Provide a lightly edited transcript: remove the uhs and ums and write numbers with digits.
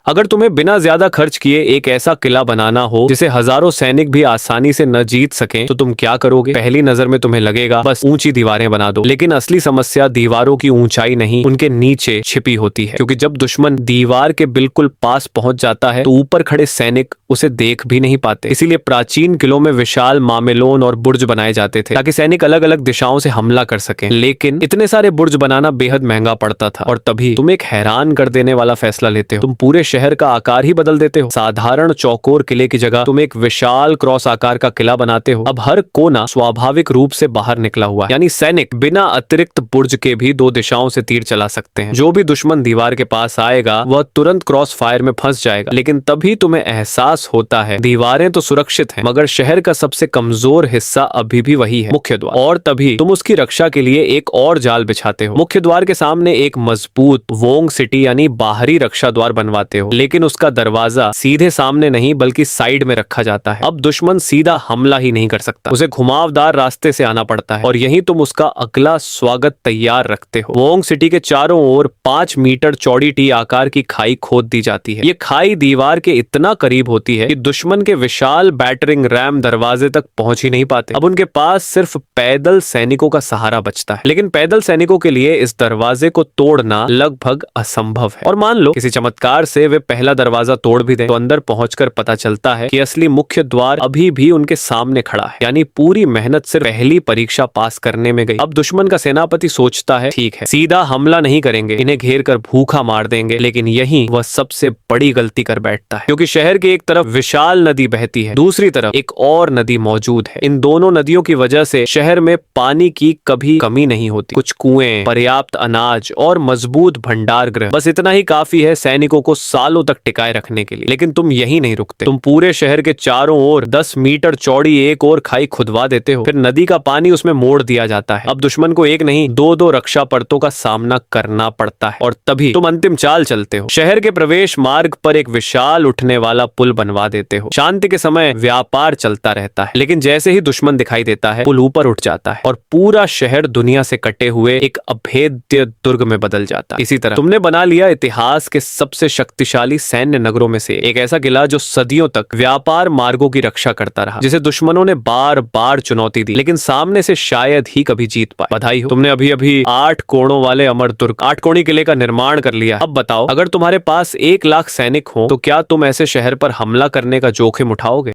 अगर तुम्हें बिना ज्यादा खर्च किए एक ऐसा किला बनाना हो जिसे हजारों सैनिक भी आसानी से न जीत सकें, तो तुम क्या करोगे? पहली नजर में तुम्हें लगेगा बस ऊंची दीवारें बना दो, लेकिन असली समस्या दीवारों की ऊंचाई नहीं, उनके नीचे छिपी होती है। क्योंकि जब दुश्मन दीवार के बिल्कुल पास पहुंच जाता है तो ऊपर खड़े सैनिक उसे देख भी नहीं पाते। इसीलिए प्राचीन किलों में विशाल मामेलोन और बुर्ज बनाए जाते थे ताकि सैनिक अलग अलग दिशाओं से हमला कर सकें। लेकिन इतने सारे बुर्ज बनाना बेहद महंगा पड़ता था, और तभी तुम एक हैरान कर देने वाला फैसला लेते हो। तुम पूरे शहर का आकार ही बदल देते हो। साधारण चौकोर किले की जगह तुम एक विशाल क्रॉस आकार का किला बनाते हो। अब हर कोना स्वाभाविक रूप से बाहर निकला हुआ है, यानी सैनिक बिना अतिरिक्त बुर्ज के भी दो दिशाओं से तीर चला सकते हैं। जो भी दुश्मन दीवार के पास आएगा वह तुरंत क्रॉस फायर में फंस जाएगा। लेकिन तभी तुम्हें एहसास होता है दीवारें तो सुरक्षित हैं, मगर शहर का सबसे कमजोर हिस्सा अभी भी वही है, मुख्य द्वार। और तभी तुम उसकी रक्षा के लिए एक और जाल बिछाते हो। मुख्य द्वार के सामने एक मजबूत वोंग सिटी यानी बाहरी रक्षा द्वार बनवाते हो, लेकिन उसका दरवाजा सीधे सामने नहीं बल्कि साइड में रखा जाता है। अब दुश्मन सीधा हमला ही नहीं कर सकता, उसे घुमावदार रास्ते से आना पड़ता है, और यही तुम उसका अगला स्वागत तैयार रखते हो। वोंग सिटी के चारों ओर 5 मीटर चौड़ी टी आकार की खाई खोद दी जाती है। ये खाई दीवार के इतना करीब होती है कि दुश्मन के विशाल बैटरिंग रैम दरवाजे तक पहुंच ही नहीं पाते। अब उनके पास सिर्फ पैदल सैनिकों का सहारा बचता है, लेकिन पैदल सैनिकों के लिए इस दरवाजे को तोड़ना लगभग असंभव है। और मान लो किसी चमत्कार से वे पहला दरवाजा तोड़ भी दें, तो अंदर पहुंचकर पता चलता है कि असली मुख्य द्वार अभी भी उनके सामने खड़ा है, यानी पूरी मेहनत सिर्फ पहली परीक्षा पास करने में गई। अब दुश्मन का सेनापति सोचता है ठीक है, सीधा हमला नहीं करेंगे, इन्हें घेर कर भूखा मार देंगे। लेकिन यही वह सबसे बड़ी गलती कर बैठता है, क्योंकि शहर की एक तरफ विशाल नदी बहती है, दूसरी तरफ एक और नदी मौजूद है। इन दोनों नदियों की वजह से शहर में पानी की कभी कमी नहीं होती। कुछ कुएं, पर्याप्त अनाज और मजबूत भंडार गृह, बस इतना ही काफी है सैनिकों को सालों तक टिकाए रखने के लिए। लेकिन तुम यही नहीं रुकते, तुम पूरे शहर के चारों ओर 10 मीटर चौड़ी एक और खाई खुदवा देते हो। फिर नदी का पानी उसमें मोड़ दिया जाता है। अब दुश्मन को एक नहीं दो रक्षा परतों का सामना करना पड़ता है, और तभी तुम अंतिम चाल चलते हो। शहर के प्रवेश मार्ग पर एक विशाल उठने वाला पुल बनवा देते हो। शांति के समय व्यापार चलता रहता है, लेकिन जैसे ही दुश्मन दिखाई देता है पुल ऊपर उठ जाता है, और पूरा शहर दुनिया से कटे हुए एक अभेद्य दुर्ग में बदल जाता है। इसी तरह तुमने बना लिया इतिहास के सबसे शक्तिशाली सैन्य नगरों में से एक ऐसा किला जो सदियों तक व्यापार मार्गों की रक्षा करता रहा, जिसे दुश्मनों ने बार बार चुनौती दी, लेकिन सामने से शायद ही कभी जीत पाए। बधाई हो, तुमने अभी अभी 8 कोणों वाले अमर दुर्ग, 8 कोणी किले का निर्माण कर लिया। अब बताओ, अगर तुम्हारे पास 1 लाख सैनिक हो तो क्या तुम ऐसे शहर पर हमला करने का जोखिम उठाओगे?